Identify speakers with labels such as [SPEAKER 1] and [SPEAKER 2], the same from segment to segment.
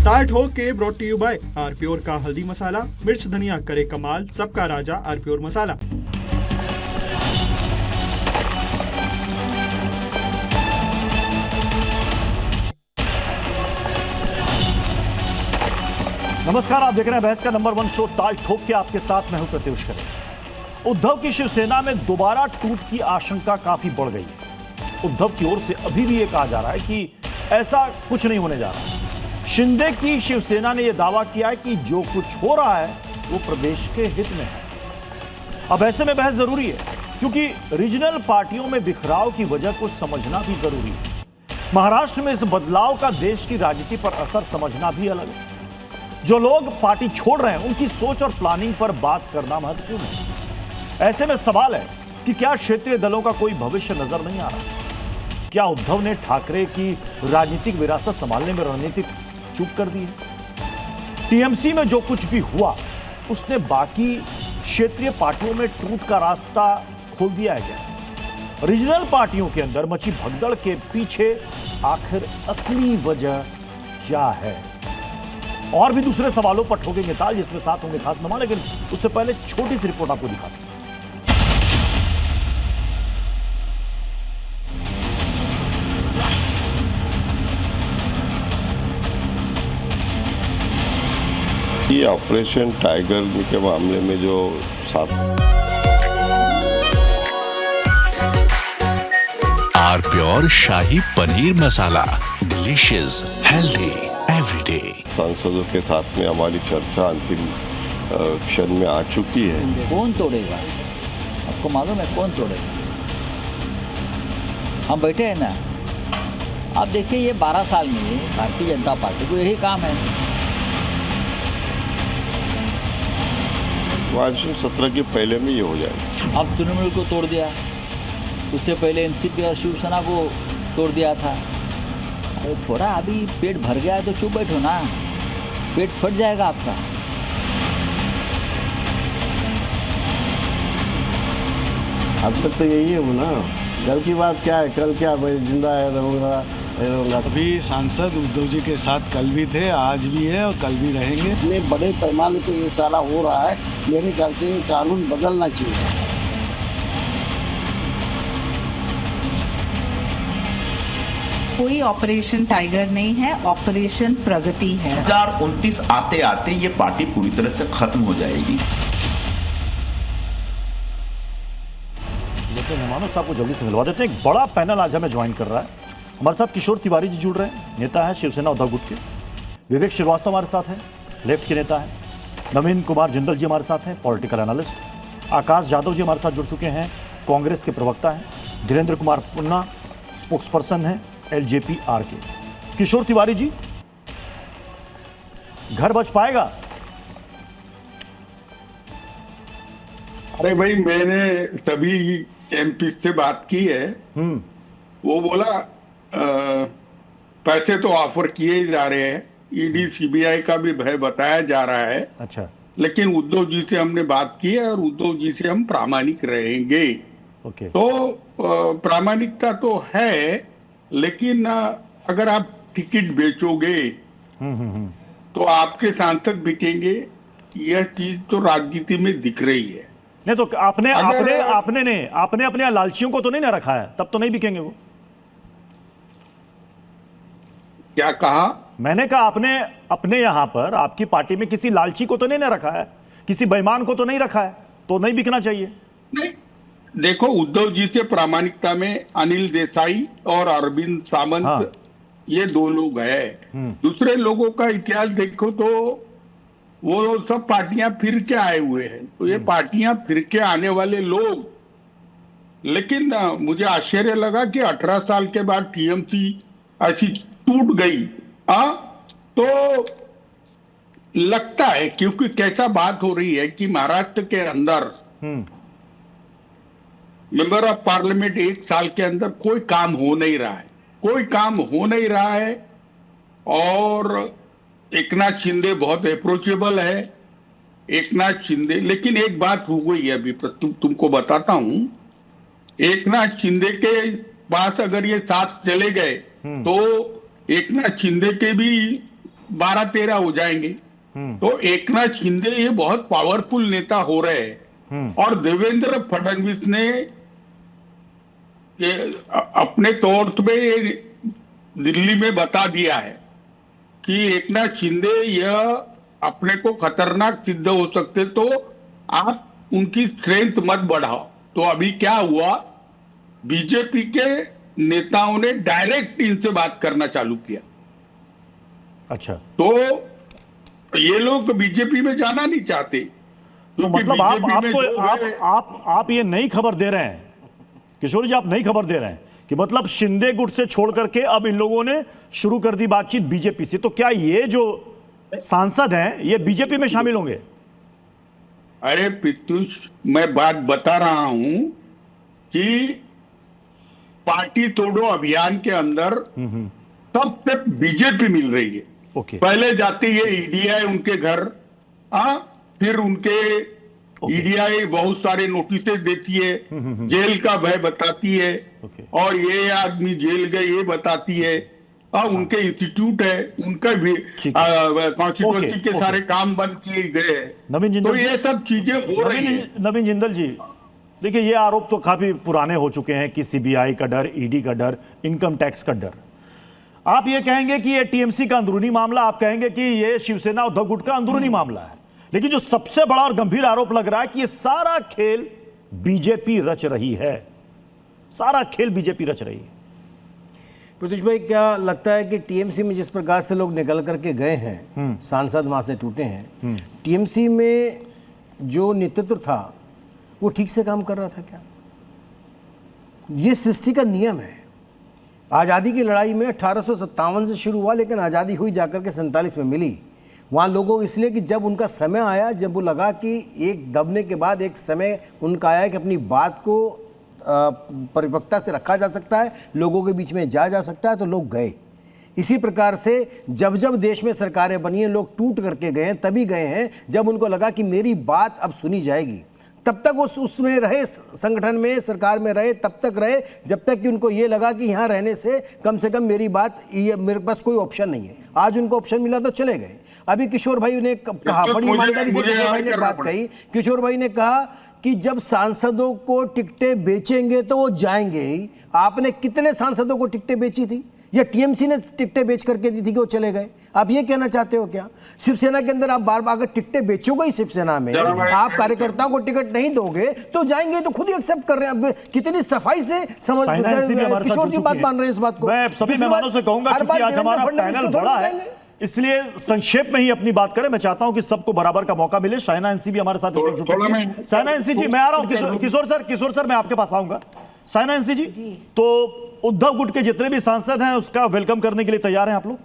[SPEAKER 1] ताल ठोक के brought to you by R Pure का हल्दी मसाला, मिर्च धनिया करे कमाल, सबका राजा आर प्योर मसाला।
[SPEAKER 2] नमस्कार, आप देख रहे हैं बहस का नंबर 1 शो ताल ठोक के। आपके साथ मैं हूं प्रत्युष खरे। उद्धव की शिवसेना में दोबारा टूट की आशंका काफी बढ़ गई है। उद्धव की ओर से अभी भी यह कहा जा रहा है कि ऐसा कुछ नहीं होने जा रहा। शिंदे की शिवसेना ने यह दावा किया है कि जो कुछ हो रहा है वो प्रदेश के हित में है। अब ऐसे में बहस जरूरी है क्योंकि रीजनल पार्टियों में बिखराव की वजह को समझना भी जरूरी है। महाराष्ट्र में इस बदलाव का देश की राजनीति पर असर समझना भी अलग है। जो लोग पार्टी छोड़ रहे हैं उनकी सोच और प्लानिंग पर बात करना महत्वपूर्ण है। ऐसे में सवाल है कि क्या क्षेत्रीय दलों का कोई भविष्य नजर नहीं आ रहा? क्या उद्धव ने ठाकरे की राजनीतिक विरासत संभालने में रणनीतिक चूक कर दी है? टीएमसी में जो कुछ भी हुआ उसने बाकी क्षेत्रीय पार्टियों में टूट का रास्ता खोल दिया है क्या? रीजनल पार्टियों के अंदर मची भगदड़ के पीछे आखिर असली वजह क्या है? और भी दूसरे सवालों पर ठोकेंगे ताल, जिसमें साथ होंगे खास मेहमान। लेकिन उससे पहले छोटी सी रिपोर्ट आपको दिखाते हैं।
[SPEAKER 3] ये ऑपरेशन टाइगर के मामले में जो
[SPEAKER 4] आर प्योर शाही पनीर मसाला, डिलीशियस, हेल्दी एवरीडे।
[SPEAKER 3] सांसदों के साथ में हमारी चर्चा अंतिम क्षण में आ चुकी है।
[SPEAKER 5] कौन तोड़ेगा? आपको मालूम है कौन तोड़ेगा? हम बैठे हैं ना। आप देखिए, ये 12 साल में भारतीय जनता पार्टी को यही काम है।
[SPEAKER 3] 17 के पहले में ये हो जाएगा।
[SPEAKER 5] अब तृणमूल को तोड़ दिया, उससे पहले एनसीपी और शिवसेना को तोड़ दिया था। अरे थोड़ा अभी पेट भर गया है तो चुप बैठो ना, पेट फट जाएगा आपका।
[SPEAKER 6] अब तक तो यही है वो ना। कल की बात क्या है? कल क्या भाई, जिंदा है रहूँगा।
[SPEAKER 7] अभी सांसद उद्धव जी के साथ कल भी थे, आज भी है और कल भी रहेंगे।
[SPEAKER 8] इतने बड़े पैमाने पे ये सारा हो रहा है, मेरे ख्याल से ये कानून बदलना चाहिए।
[SPEAKER 9] कोई ऑपरेशन टाइगर नहीं है, ऑपरेशन प्रगति है।
[SPEAKER 10] 2029 आते आते ये पार्टी पूरी तरह से खत्म हो जाएगी।
[SPEAKER 2] मेहमानों साहब को जल्दी से मिलवा देते हैं। एक बड़ा पैनल आज हमें ज्वाइन कर रहा है। हमारे साथ किशोर तिवारी जी जुड़ रहे हैं, नेता है शिवसेना उद्धव गुट के। विवेक श्रीवास्तव हमारे साथ हैं, लेफ्ट के नेता हैं। नवीन कुमार जिंदल जी हमारे साथ हैं, पॉलिटिकल एनालिस्ट। आकाश यादव जी हमारे साथ जुड़ चुके हैं, कांग्रेस के प्रवक्ता हैं। धीरेन्द्र कुमार पुन्ना स्पोक्स पर्सन हैं एलजेपी आर के। किशोर तिवारी जी, घर बच पाएगा?
[SPEAKER 11] अरे भाई, मैंने तभी एमपी से बात की है। वो बोला पैसे तो ऑफर किए ही जा रहे हैं, ईडी सीबीआई का भी भय बताया जा रहा है।
[SPEAKER 2] अच्छा,
[SPEAKER 11] लेकिन उद्धव जी से हमने बात की है और उद्धव जी से हम प्रामाणिक रहेंगे।
[SPEAKER 2] ओके।
[SPEAKER 11] तो प्रामाणिकता तो है, लेकिन अगर आप टिकट बेचोगे तो आपके सांसद बिकेंगे। यह चीज तो राजनीति में दिख रही है।
[SPEAKER 2] नहीं तो आपने अपने लालचियों को तो नहीं ना रखा है, तब तो नहीं बिकेंगे वो।
[SPEAKER 11] क्या कहा?
[SPEAKER 2] मैंने कहा आपने अपने यहां पर आपकी पार्टी में किसी लालची को तो नहीं ना रखा है, किसी बेईमान को तो नहीं रखा है, तो नहीं बिकना चाहिए।
[SPEAKER 11] नहीं, देखो, उद्धव जी से प्रामाणिकता में अनिल देसाई और अरविंद सावंत, हाँ, ये दो लोग हैं। दूसरे लोगों का इतिहास देखो तो वो सब पार्टियां फिर के आए हुए हैं। तो ये पार्टियां फिर के आने वाले लोग। लेकिन मुझे आश्चर्य लगा कि 18 साल के बाद टीएमसी ऐसी टूट गई। तो लगता है, क्योंकि कैसा बात हो रही है कि महाराष्ट्र के अंदर मेंबर ऑफ पार्लियामेंट 1 साल के अंदर कोई काम हो नहीं रहा है, कोई काम हो नहीं रहा है। और एकनाथ शिंदे बहुत अप्रोचेबल है, एकनाथ शिंदे। लेकिन एक बात हो गई है अभी, तुमको बताता हूं। एकनाथ शिंदे के पास अगर ये साथ चले गए तो एकनाथ शिंदे के भी 12-13 हो जाएंगे। तो एकनाथ शिंदे ये बहुत पावरफुल नेता हो रहे हैं और देवेंद्र फडणवीस ने अपने तौर पे दिल्ली में बता दिया है कि एकनाथ शिंदे यह अपने को खतरनाक सिद्ध हो सकते, तो आप उनकी स्ट्रेंथ मत बढ़ाओ। तो अभी क्या हुआ, बीजेपी के नेताओं ने डायरेक्ट इनसे बात करना चालू किया।
[SPEAKER 2] अच्छा,
[SPEAKER 11] तो ये लोग बीजेपी में जाना नहीं चाहते।
[SPEAKER 2] तो मतलब आप ये नई खबर दे रहे हैं किशोर जी, आप नई खबर दे रहे हैं कि मतलब शिंदे गुट से छोड़ करके अब इन लोगों ने शुरू कर दी बातचीत बीजेपी से। तो क्या ये जो सांसद हैं ये बीजेपी में शामिल होंगे?
[SPEAKER 11] अरे पितुष, मैं बात बता रहा हूं कि पार्टी तोड़ो अभियान के अंदर तब तक बीजेपी मिल रही है। पहले जाती है ईडीआई उनके घर, फिर उनके ईडीआई बहुत सारे नोटिस देती है, जेल का भय बताती है, और ये आदमी जेल गए ये बताती है, उनके इंस्टीट्यूट है, उनका भी कॉन्स्टिट्यूएंसी के सारे काम बंद किए गए हैं।
[SPEAKER 2] नवीन जिंदल,
[SPEAKER 11] तो ये सब चीजें हो रही है।
[SPEAKER 2] नवीन जिंदल जी, देखिए ये आरोप तो काफी पुराने हो चुके हैं कि सीबीआई का डर, ईडी का डर, इनकम टैक्स का डर। आप ये कहेंगे कि ये टीएमसी का अंदरूनी मामला, आप कहेंगे कि ये शिवसेना उद्धव गुट का अंदरूनी मामला है, लेकिन जो सबसे बड़ा और गंभीर आरोप लग रहा है कि ये सारा खेल बीजेपी रच रही है, सारा खेल बीजेपी रच रही है।
[SPEAKER 12] प्रत्युष भाई, क्या लगता है कि टीएमसी में जिस प्रकार से लोग निकल करके गए हैं, सांसद वहां से टूटे हैं, टीएमसी में जो नेतृत्व था वो ठीक से काम कर रहा था क्या? ये सृष्टि का नियम है। आज़ादी की लड़ाई में 1857 से शुरू हुआ, लेकिन आज़ादी हुई जाकर के 47 में मिली। वहाँ लोगों को इसलिए कि जब उनका समय आया, जब वो लगा कि एक दबने के बाद एक समय उनका आया कि अपनी बात को परिपक्वता से रखा जा सकता है, लोगों के बीच में जा सकता है, तो लोग गए। इसी प्रकार से जब जब देश में सरकारें बनी हैं, लोग टूट करके गए हैं, तभी गए हैं जब उनको लगा कि मेरी बात अब सुनी जाएगी। तब तक वो उसमें रहे, संगठन में, सरकार में रहे, तब तक रहे जब तक कि उनको ये लगा कि यहाँ रहने से कम मेरी बात, ये मेरे पास कोई ऑप्शन नहीं है। आज उनको ऑप्शन मिला तो चले गए। अभी किशोर भाई ने कहा, बड़ी ईमानदारी से किशोर भाई ने बात कही, किशोर भाई ने कहा कि जब सांसदों को टिकटें बेचेंगे तो वो जाएंगे ही। आपने कितने सांसदों को टिकटें बेची थी, या टीएमसी ने टिकटें बेच करके दी थी कि वो चले गए? आप ये कहना चाहते हो क्या? शिवसेना के अंदर आप बार बार अगर टिकटें बेचोगे ही शिवसेना में, आप कार्यकर्ताओं को टिकट नहीं दोगे तो जाएंगे, तो खुद ही एक्सेप्ट कर रहे हैं। कितनी सफाई से समझ, किशोर जी बात मान रहे हैं इस बात को।
[SPEAKER 2] मैं सभी मेहमानों से कहूंगा, चूंकि आज हमारा पैनल बड़ा है, इसलिए संक्षेप में ही अपनी बात करें। मैं चाहता हूं कि सबको बराबर का मौका मिले। शाइना एनसी भी हमारे साथ जुड़ चुकी है। शाइना एनसी जी, मैं आ रहा हूं। किशोर सर मैं आपके पास आऊंगा। शाइना एनसी जी, तो उद्धव गुट के जितने भी सांसद हैं उसका वेलकम करने के लिए तैयार हैं आप लोग?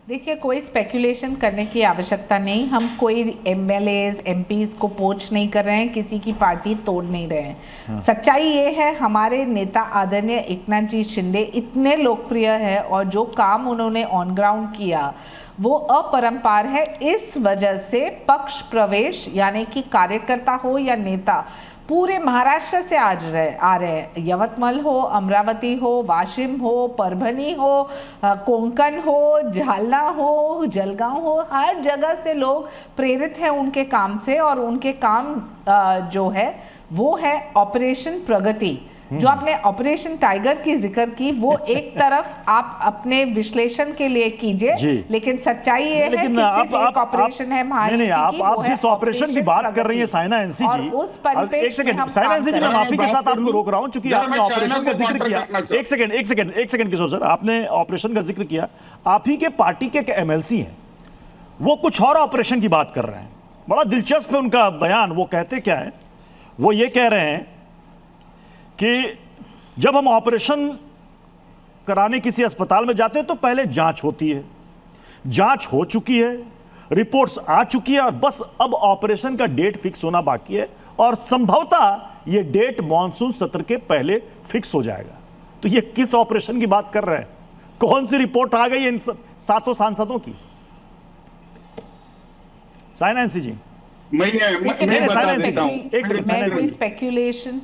[SPEAKER 9] देखिए, कोई स्पेकुलेशन करने की आवश्यकता नहीं। हम कोई एमएलएज एमपीज को पोच नहीं कर रहे हैं, किसी की पार्टी तोड़ नहीं रहे हैं। सच्चाई ये है, हमारे नेता आदरणीय एकनाथ जी शिंदे इतने लोकप्रिय है और जो काम उन्होंने ऑन ग्राउंड किया वो अपरंपार है। इस वजह से पक्ष प्रवेश, यानी कि कार्यकर्ता हो या नेता, पूरे महाराष्ट्र से आज आ रहे हैं। यवतमाल हो, अमरावती हो, वाशिम हो, परभनी हो, कोंकण हो, जालना हो, जलगांव हो, हर जगह से लोग प्रेरित हैं उनके काम से। और उनके काम जो है वो है ऑपरेशन प्रगति। जो आपने ऑपरेशन टाइगर की जिक्र की, वो एक तरफ आप अपने विश्लेषण के लिए कीजिए, लेकिन सच्चाई ये है कि सिर्फ एक ऑपरेशन है महायुति की,
[SPEAKER 2] आप जिस ऑपरेशन की बात कर रही हैं साइना एनसी जी, एक सेकंड साइना एनसी जी, मैं माफी के साथ आपको रोक रहा हूं, क्योंकि आपने ऑपरेशन का जिक्र किया। एक सेकंड किशोर सर, आपने ऑपरेशन का जिक्र किया। आप ही के पार्टी के एमएलसी हैं, वो कुछ और ऑपरेशन की बात कर रहे हैं। बड़ा दिलचस्प है उनका बयान। वो कहते क्या है, वो ये कह रहे हैं कि जब हम ऑपरेशन कराने किसी अस्पताल में जाते हैं तो पहले जांच होती है, जांच हो चुकी है, रिपोर्ट्स आ चुकी है, और बस अब ऑपरेशन का डेट फिक्स होना बाकी है, और संभवतः ये डेट मॉनसून सत्र के पहले फिक्स हो जाएगा। तो ये किस ऑपरेशन की बात कर रहे हैं? कौन सी रिपोर्ट आ गई है इन सातों सांसदों की? साइना एनसी जी,
[SPEAKER 9] मैं कोई स्पेक्यूलेशन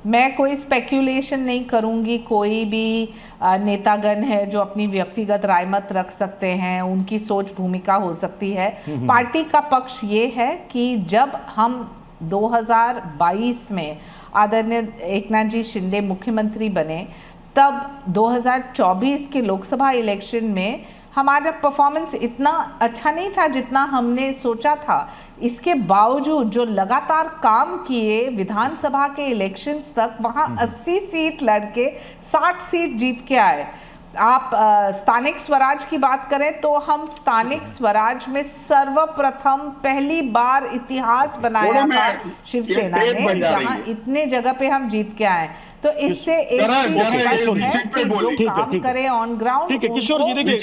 [SPEAKER 9] मैं कोई स्पेक्यूलेशन नहीं करूंगी। कोई भी नेतागण है जो अपनी व्यक्तिगत राय मत रख सकते हैं, उनकी सोच भूमिका हो सकती है। पार्टी का पक्ष ये है कि जब हम 2022 में आदरणीय एकनाथ जी शिंदे मुख्यमंत्री बने, तब 2024 के लोकसभा इलेक्शन में हमारा परफॉर्मेंस इतना अच्छा नहीं था जितना हमने सोचा था। इसके बावजूद जो लगातार काम किए, विधानसभा के इलेक्शंस तक वहाँ 80 सीट लड़के 60 सीट जीत के आए। आप स्थानिक स्वराज की बात करें तो हम स्थानिक स्वराज में सर्वप्रथम पहली बार इतिहास बनाया था शिवसेना ने, जहां इतने जगह पे हम जीत के आए। तो इससे एक काम करे ऑन ग्राउंड।
[SPEAKER 2] ठीक है किशोर जी, देखिए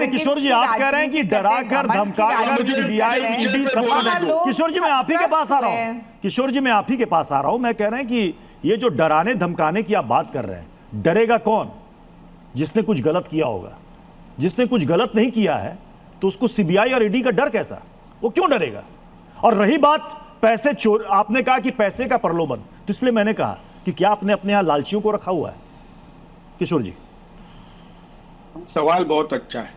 [SPEAKER 2] किशोर जी आप कह रहे हैं कि डरा कर धमका कर सीबीआई ईडी सब। किशोर जी मैं आप ही के पास आ रहा हूँ, किशोर जी मैं आप ही के पास आ रहा हूँ। मैं कह रहे हैं कि ये जो डराने धमकाने की आप बात कर रहे हैं, डरेगा कौन? जिसने कुछ गलत किया होगा। जिसने कुछ गलत नहीं किया है तो उसको सीबीआई और ईडी का डर कैसा? वो क्यों डरेगा? और रही बात पैसे चोर, आपने कहा कि पैसे का प्रलोभन, तो इसलिए मैंने कहा कि क्या आपने अपने यहां लालचियों को रखा हुआ है? किशोर जी
[SPEAKER 11] सवाल बहुत अच्छा है।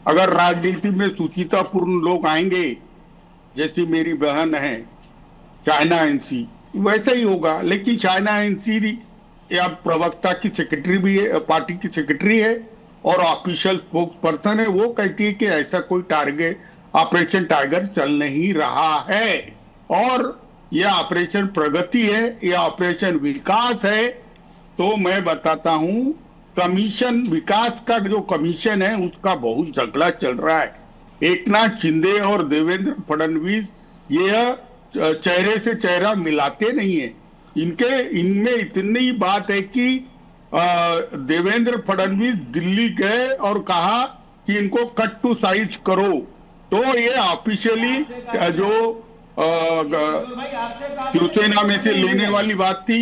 [SPEAKER 11] अगर राजनीति में सुचितापूर्ण लोग आएंगे, जैसी मेरी बहन है चाइना एनसी, वैसा ही होगा। लेकिन चाइना एनसी या प्रवक्ता की सेक्रेटरी भी है, पार्टी की सेक्रेटरी है और ऑफिशियल स्पोक्स पर्सन है। वो कहती है कि ऐसा कोई टारगेट ऑपरेशन टाइगर चल नहीं रहा है और यह ऑपरेशन प्रगति है, यह ऑपरेशन विकास है। तो मैं बताता हूं, कमीशन विकास का जो कमीशन है उसका बहुत झगड़ा चल रहा है। एकनाथ शिंदे और देवेंद्र फडणवीस यह चेहरे से चेहरा मिलाते नहीं है। इनमें इतनी बात है कि देवेंद्र फडणवीस दिल्ली गए और कहा कि इनको कट टू साइज करो। तो ये ऑफिशियली जो शिवसेना में से लेने वाली बात थी।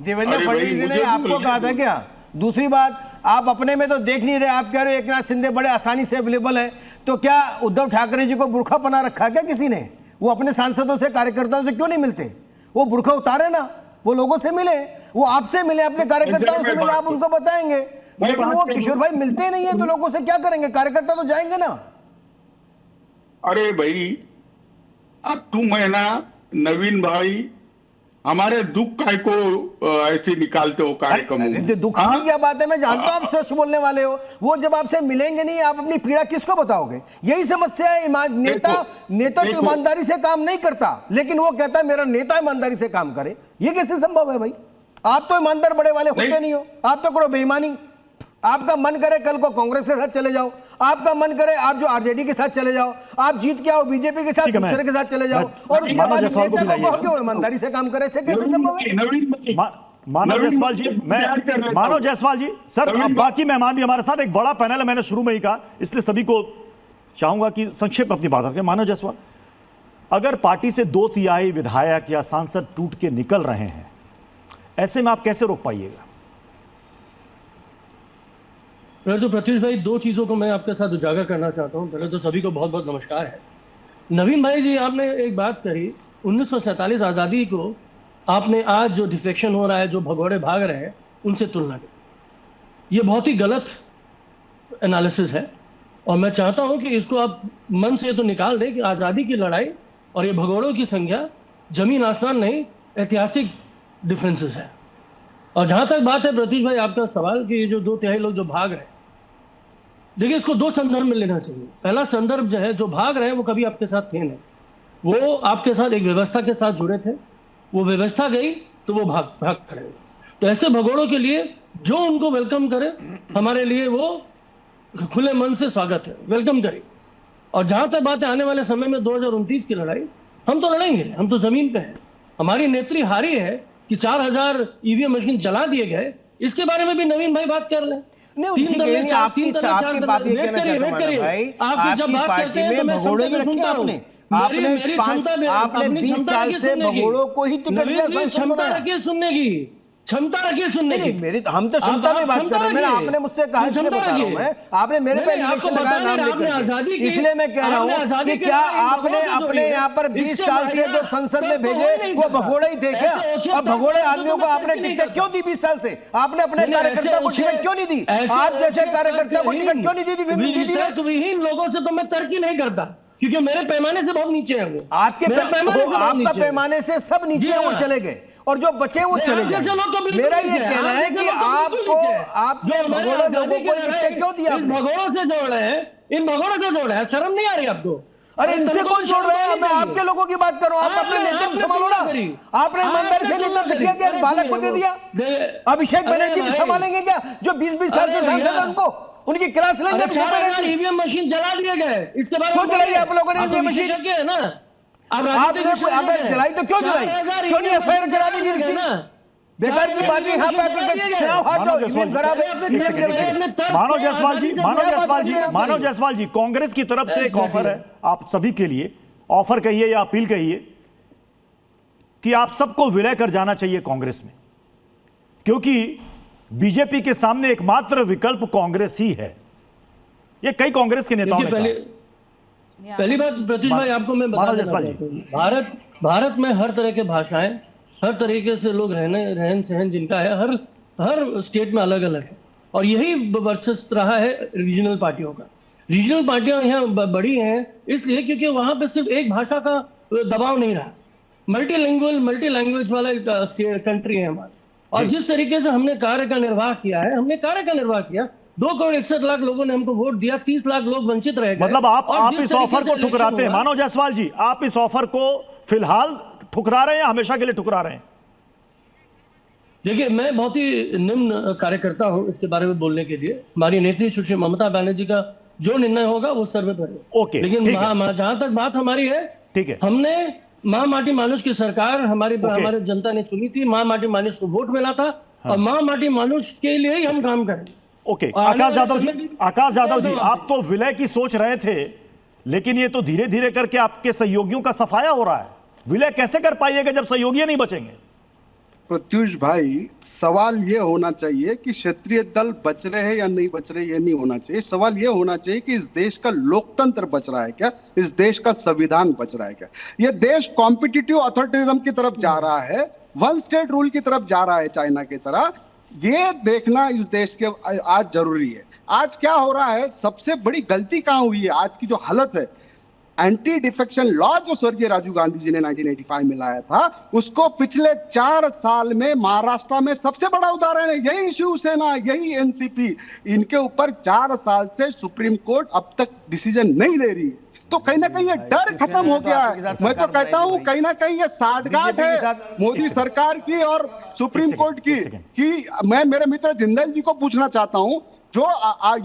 [SPEAKER 12] देवेंद्र फडणवीस ने आपको कहा था क्या? दूसरी बात, आप अपने में तो देख नहीं रहे, आप कह रहे हो एकनाथ शिंदे बड़े आसानी से अवेलेबल है, तो क्या उद्धव ठाकरे जी को बुर्खा पहना रखा क्या किसी ने? वो अपने सांसदों से, कार्यकर्ताओं से क्यों नहीं मिलते? वो बुर्खा उतारे ना, वो लोगों से मिले, वो आपसे मिले, अपने कार्यकर्ताओं से मिले, आप उनको बताएंगे। लेकिन वो किशोर भाई मिलते नहीं है तो लोगों से क्या करेंगे? कार्यकर्ता तो जाएंगे ना।
[SPEAKER 11] अरे भाई, अब तुम है ना नवीन भाई, हमारे दुख काय को ऐसे निकालते हो कार्यक्रम।
[SPEAKER 12] दुख की क्या बात है? मैं जानता हूं आप सच बोलने वाले हो। वो जब आपसे मिलेंगे नहीं, आप अपनी पीड़ा किसको बताओगे? यही समस्या है। नेता तो ईमानदारी से काम नहीं करता, लेकिन वो कहता है मेरा नेता ईमानदारी से काम करे। ये कैसे संभव है भाई? आप तो ईमानदार बड़े वाले होते नहीं हो, आप तो करो बेईमानी। आपका मन करे कल को कांग्रेस के साथ चले जाओ, आपका मन करे आप जो आरजेडी के साथ चले जाओ, आप जीत के आओ बीजेपी के साथ, दूसरे के साथ चले जाओ, और उसके बाद नेता को क्यों ईमानदारी से काम करे? कैसे संभव है?
[SPEAKER 2] मानव जायसवाल जी, मानव जायसवाल जी, सर अब बाकी मेहमान भी हमारे साथ, एक बड़ा पैनल है, मैंने शुरू में ही कहा, इसलिए सभी को चाहूंगा कि संक्षेप में अपनी बात रखें। मानव जायसवाल, अगर पार्टी से 2/3 विधायक या सांसद टूट के निकल रहे हैं, ऐसे में आप कैसे रोक पाइएगा?
[SPEAKER 13] पहले तो प्रत्युष भाई, दो चीज़ों को मैं आपके साथ उजागर करना चाहता हूँ। पहले तो सभी को बहुत बहुत नमस्कार है। नवीन भाई जी, आपने एक बात कही, 1947 आज़ादी को आपने आज जो डिफेक्शन हो रहा है, जो भगोड़े भाग रहे हैं, उनसे तुलना की। ये बहुत ही गलत एनालिसिस है और मैं चाहता हूँ कि इसको आप मन से तो निकाल दें कि आज़ादी की लड़ाई और ये भगोड़ों की संख्या जमीन आसमान नहीं, ऐतिहासिक डिफरेंसेस है। और जहाँ तक बात है प्रतीश भाई आपका सवाल कि ये जो 2/3 लोग जो भाग रहे हैं, देखिए इसको दो संदर्भ में लेना चाहिए। पहला संदर्भ जो है, जो भाग रहे हैं वो कभी आपके साथ थे नहीं, वो आपके साथ एक व्यवस्था के साथ जुड़े थे, वो व्यवस्था गई तो वो भाग खड़े। तो ऐसे भगोड़ों के लिए जो उनको वेलकम करे, हमारे लिए वो खुले मन से स्वागत है, वेलकम करें। और जहाँ तक बात है आने वाले समय में 2029 की लड़ाई, हम तो लड़ेंगे, हम तो जमीन पे हैं। हमारी नेत्री हारी है कि 4000 ईवीएम मशीन जला दिए गए, इसके बारे में भी नवीन भाई बात कर लें। आपकी जब बात करते हैं तो मैं
[SPEAKER 12] आपने 20 साल से भगोड़ों को ही टिकट दिया,
[SPEAKER 13] क्षमता रखिए सुनने की। क्षमता रखिए सुनने की।
[SPEAKER 12] मेरी हम तो क्षमता में बात कर रहे हैं। मैंने आपने मुझसे कहा इसलिए बता रहा हूं मैं, आपने मेरे पे इलेक्शन लगाया नाम लेकर, इसलिए मैं कह रहा हूं कि क्या आपने अपने यहाँ पर 20 साल से जो संसद में भेजे वो भगोड़े ही थे क्या? अब भगोड़े आदमियों को आपने टिकट क्यों दी 20 साल से? आपने अपने कार्यकर्ता को टिकट क्यों नहीं दी? आप जैसे कार्यकर्ता को टिकट क्यों नहीं दी थी?
[SPEAKER 13] विहीन लोगों से तो मैं तर्क ही नहीं करता, क्योंकि मेरे पैमाने से बहुत नीचे है वो।
[SPEAKER 12] आपका पैमाने से सब नीचे वो चले गए और जो बचे वो चले गए। मेरा ये कहना है कि आपने भगोड़े लोगों को टिकट क्यों दिया?
[SPEAKER 13] भगोड़ों से जोड़ रहे हैं, इन भगोड़ों से जोड़ रहे हैं, शर्म नहीं आ रही आपको?
[SPEAKER 12] अरे इनसे कौन जोड़ रहे हैं? मैं आपके लोगों की बात कर रहा हूं। आप अपने नेतृत्व संभालो ना। आपने ईमानदारी से नेतृत्व किया क्या? बालक को दे दिया। अभिषेक बनर्जी संभालेंगे क्या? जो 20-20 साल से सांसद है उनको, उनकी क्लास लेंगे अभिषेक बनर्जी?
[SPEAKER 13] ईवीएम मशीन चला दिए गए, इसके बाद
[SPEAKER 12] क्यों चलाई आप लोगों ने ईवीएम मशीन?
[SPEAKER 13] है ना,
[SPEAKER 12] आपने अगर चलाई तो क्यों चलाई? क्यों नहीं एफआईआर करा दी फिर इसकी? बेकार की बात नहीं। यहाँ पे आकर चुनाव हार जाओ, ईवीएम खराब है।
[SPEAKER 2] मानव जायसवाल जी, कांग्रेस की तरफ से एक ऑफर है आप सभी के लिए, ऑफर कहिए या अपील कहिए, कि आप सबको विलय कर जाना चाहिए कांग्रेस में, क्योंकि बीजेपी के सामने एकमात्र विकल्प कांग्रेस ही है। ये कई कांग्रेस के नेताओं ने कहा।
[SPEAKER 13] पहली बात प्रत्युष भाई आपको मैं बता देना चाहता हूं, भारत में हर तरह के भाषाएं, हर तरीके से लोग रहन सहन जिनका है, हर स्टेट में अलग अलग है, और यही वर्चस्व रहा है रीजनल पार्टियों का। रीजनल पार्टियां यहाँ बड़ी हैं इसलिए क्योंकि वहां पे सिर्फ एक भाषा का दबाव नहीं रहा, मल्टी लैंग्वेज वाला कंट्री है हमारा। और जिस तरीके से हमने कार्य का निर्वाह किया, 2,61,00,000 लोगों ने हमको वोट दिया, 30 लाख लोग वंचित रह गए।
[SPEAKER 2] मतलब आप इस ऑफर को ठुकराते हैं मानव जायसवाल जी, आप इस ऑफर को फिलहाल ठुकरा रहे हैं, हमेशा के लिए ठुकरा रहे हैं?
[SPEAKER 13] देखिए, मैं बहुत ही निम्न कार्यकर्ता हूं इसके बारे में बोलने के लिए। हमारी नेत्री सुश्री ममता बनर्जी का जो निर्णय होगा वो सर्वोपरि है।
[SPEAKER 2] ओके,
[SPEAKER 13] लेकिन जहां तक बात हमारी है, ठीक है, हमने मां माटी मानुष की सरकार हमारे जनता ने चुनी थी, मां माटी मानुष को वोट मिला था, और मां माटी मानुष के लिए ही हम काम करेंगे।
[SPEAKER 2] ओके, आकाश यादव जी, आप तो विलय की सोच रहे थे, लेकिन ये तो धीरे धीरे करके आपके सहयोगियों का सफाया हो रहा है। विलय कैसे कर पाइएगा जब सहयोगी नहीं बचेंगे?
[SPEAKER 14] प्रत्युष भाई, सवाल ये होना चाहिए कि क्षेत्रीय दल बच रहे हैं या नहीं बच रहे, ये नहीं होना चाहिए। सवाल ये होना चाहिए कि इस देश का लोकतंत्र बच रहा है क्या, इस देश का संविधान बच रहा है क्या। ये देश कॉम्पिटिटिव अथॉरिटिज्म की तरफ जा रहा है, वन स्टेट रूल की तरफ जा रहा है चाइना की तरह। ये देखना इस देश के आज जरूरी है। आज क्या हो रहा है, सबसे बड़ी गलती कहां हुई है, आज की जो हालत है, एंटी डिफेक्शन लॉ जो स्वर्गीय राजीव गांधी जी ने 1985 में लाया था, उसको पिछले 4 साल में महाराष्ट्र में सबसे बड़ा उदाहरण है यही शिवसेना, यही एनसीपी, इनके ऊपर 4 साल से सुप्रीम कोर्ट अब तक डिसीजन नहीं ले रही है। तो कहीं ना कहीं ये डर खत्म हो गया है। मैं तो कहता हूं कहीं ना कहीं ये साठगांठ है मोदी सरकार की और सुप्रीम कोर्ट की। कि मैं मेरे मित्र जिंदल जी को पूछना चाहता हूं, जो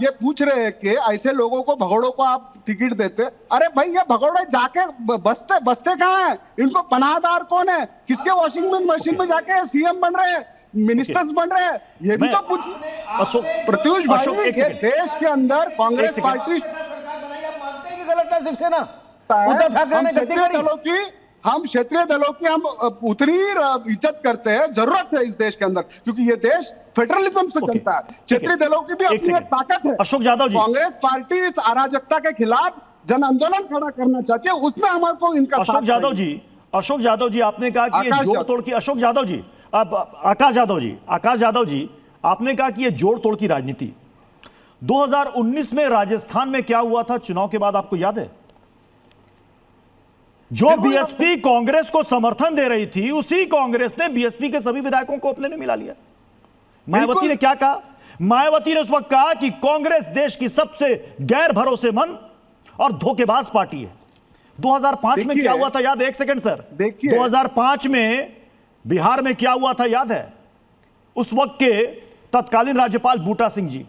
[SPEAKER 14] ये पूछ रहे हैं कि ऐसे लोगों को, भगोड़ों को आप टिकट देते, अरे भाई ये भगोड़े जाके बसते कहाँ हैं? इनको पनाहदार कौन है? किसके वॉशिंग मशीन में जाके सीएम बन रहे हैं, मिनिस्टर्स बन रहे हैं? ये भी तो पूछ प्रत्युष भाई, ये देश के अंदर कांग्रेस पार्टी
[SPEAKER 12] गलत है, शिवसेना उद्धव ठाकरे ने गलती करी।
[SPEAKER 14] हम क्षेत्रीय दलों की हम उतनी ही इज्जत करते हैं, जरूरत है इस देश के अंदर, क्योंकि ये देश फेडरलिज्म से चलता है। क्षेत्रीय दलों की भी अपनी एक ताकत है।
[SPEAKER 2] अशोक यादव जी,
[SPEAKER 14] कांग्रेस पार्टी इस अराजकता के खिलाफ जन आंदोलन खड़ा करना चाहती है, उसमें हमारे इनका
[SPEAKER 2] अशोक यादव जी, आपने कहा कि ये जोड़ तोड़ की, अशोक यादव जी, अब आकाश यादव जी, आपने कहा कि ये जोड़ तोड़ की राजनीति 2019 में राजस्थान में क्या हुआ था चुनाव के बाद, आपको याद है? जो बीएसपी कांग्रेस को समर्थन दे रही थी, उसी कांग्रेस ने बीएसपी के सभी विधायकों को अपने में मिला लिया। मायावती ने क्या कहा? मायावती ने उस वक्त कहा कि कांग्रेस देश की सबसे गैर भरोसेमंद और धोखेबाज पार्टी है। 2005 में क्या हुआ था याद है? एक सेकंड सर, 2005 में बिहार में क्या हुआ था याद है? उस वक्त के तत्कालीन राज्यपाल बूटा सिंह जी,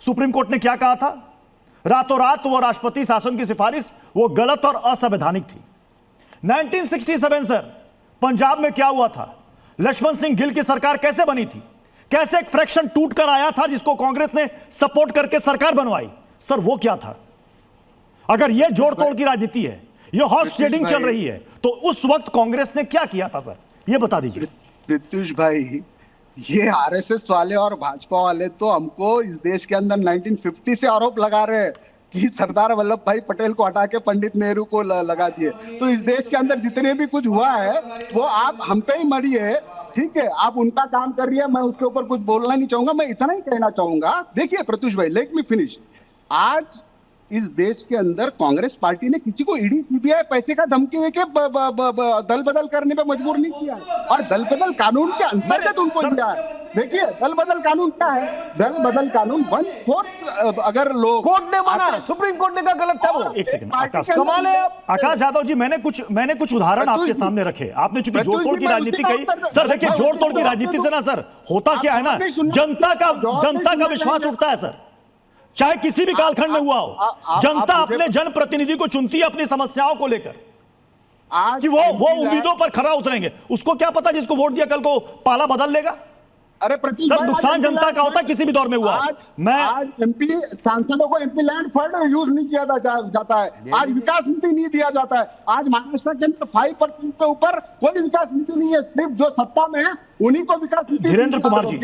[SPEAKER 2] सुप्रीम कोर्ट ने क्या कहा था? रातों रात वो राष्ट्रपति शासन की सिफारिश वो गलत और असंवैधानिक थी। 1967 सर, पंजाब में क्या हुआ था? लक्ष्मण सिंह गिल की सरकार कैसे बनी थी? कैसे एक फ्रैक्शन टूट कर आया था जिसको कांग्रेस ने सपोर्ट करके सरकार बनवाई? सर वो क्या था? अगर यह जोड़ तोड़ की राजनीति है, यह हॉर्स ट्रेडिंग चल रही है, तो उस वक्त कांग्रेस ने क्या किया था सर, यह बता दीजिए।
[SPEAKER 14] प्रत्युष भाई, ये आरएसएस वाले और भाजपा वाले तो हमको इस देश के अंदर 1950 से आरोप लगा रहे हैं कि सरदार वल्लभ भाई पटेल को हटा के पंडित नेहरू को लगा दिए। तो इस देश के अंदर जितने भी कुछ हुआ है वो आप हम पे ही मरी है, ठीक है, आप उनका काम कर रही है, मैं उसके ऊपर कुछ बोलना नहीं चाहूंगा। मैं इतना ही कहना चाहूंगा, देखिए प्रत्युष भाई, लेट मी फिनिश। आज इस देश के अंदर कांग्रेस पार्टी ने किसी को ईडी सीबीआई पैसे का धमकी देके दल बदल करने पे मजबूर नहीं किया, और दल बदल कानून के अंतर्गत उनको दिया है। देखिए दल बदल कानून क्या है, दल बदल कानून 1/4 अगर लोग
[SPEAKER 12] कोर्ट ने माना, सुप्रीम कोर्ट ने कहा गलत था वो।
[SPEAKER 2] एक सेकंड आकाश, कमाल है आकाश यादव जी, मैंने कुछ उदाहरण आपके सामने रखे। आपने चूंकि जोड़ तोड़ की राजनीति कही सर, देखिए जोड़ तोड़ की राजनीति से ना सर होता क्या है ना, जनता का विश्वास उठता है सर, चाहे किसी भी कालखंड में हुआ हो। जनता अपने जनप्रतिनिधि को चुनती है अपनी समस्याओं को लेकर कि वो उम्मीदों पर खरा उतरेंगे। उसको क्या पता जिसको वोट दिया कल को पाला बदल लेगा।
[SPEAKER 14] अरे
[SPEAKER 2] सर नुकसान जनता का होता है किसी भी दौर में हुआ।
[SPEAKER 14] आज एमपी सांसदों को एमपी लैंड फंड यूज नहीं किया जाता है, आज विकास नीति नहीं दिया जाता है। आज महाराष्ट्र के अंदर 5% के ऊपर कोई विकास नीति नहीं है, सिर्फ जो सत्ता में है उन्हीं को विकास नीति
[SPEAKER 2] धीरेन्द्र कुमार जी,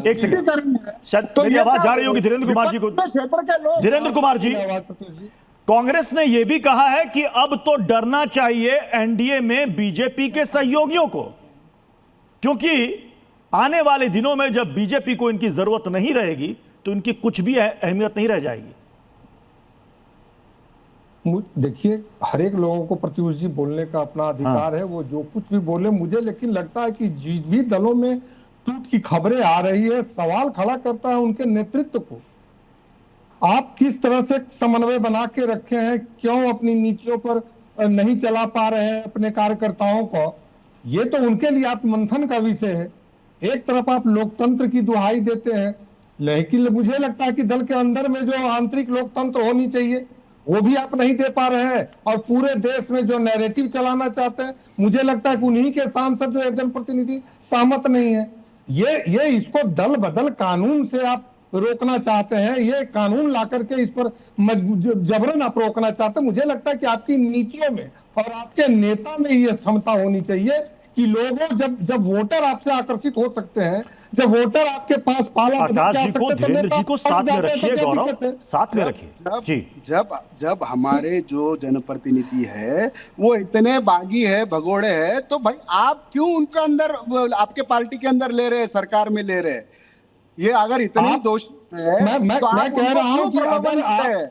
[SPEAKER 2] एक सेकंड, शायद मेरी आवाज जा रही होगी धीरेन्द्र कुमार जी को।
[SPEAKER 14] क्षेत्र के लोग,
[SPEAKER 2] धीरेन्द्र कुमार जी, कांग्रेस ने यह भी कहा है कि अब तो डरना चाहिए एनडीए में बीजेपी के सहयोगियों को, क्योंकि आने वाले दिनों में जब बीजेपी को इनकी जरूरत नहीं रहेगी तो इनकी कुछ भी अहमियत नहीं रह जाएगी।
[SPEAKER 15] देखिए, हर एक लोगों को प्रत्युष जी बोलने का अपना अधिकार है, वो जो कुछ भी बोले। मुझे लेकिन लगता है कि जिस भी दलों में टूट की खबरें आ रही है, सवाल खड़ा करता है उनके नेतृत्व को। आप किस तरह से समन्वय बना के रखे हैं, क्यों अपनी नीतियों पर नहीं चला पा रहे हैं अपने कार्यकर्ताओं को, ये तो उनके लिए आत्ममंथन का विषय है। एक तरफ आप लोकतंत्र की दुहाई देते हैं, लेकिन मुझे लगता है कि दल के अंदर में जो आंतरिक लोकतंत्र होनी चाहिए वो भी आप नहीं दे पा रहे हैं, और पूरे देश में जो नैरेटिव चलाना चाहते हैं, मुझे लगता है कि उन्हीं के सांसद जो जनप्रतिनिधि सहमत नहीं है। ये इसको दल बदल कानून से आप रोकना चाहते हैं, ये कानून ला करके इस पर जबरन आप रोकना चाहते हैं। मुझे लगता है कि आपकी नीतियों में और आपके नेता में ये क्षमता होनी चाहिए कि लोगों जब वोटर आपसे आकर्षित हो सकते हैं, जब वोटर आपके पास पाला
[SPEAKER 2] आकाश जी को, धीरेन्द्र जी को साथ में रखिए, गौरव साथ में रखिए जी।
[SPEAKER 14] जब हमारे जो जनप्रतिनिधि है वो इतने बागी है, भगोड़े है, तो भाई आप क्यों उनका अंदर आपके पार्टी के अंदर ले रहे हैं, सरकार में ले रहे हैं? ये अगर इतने दोष है,
[SPEAKER 15] मैं कह रहा हूं कि अगर आप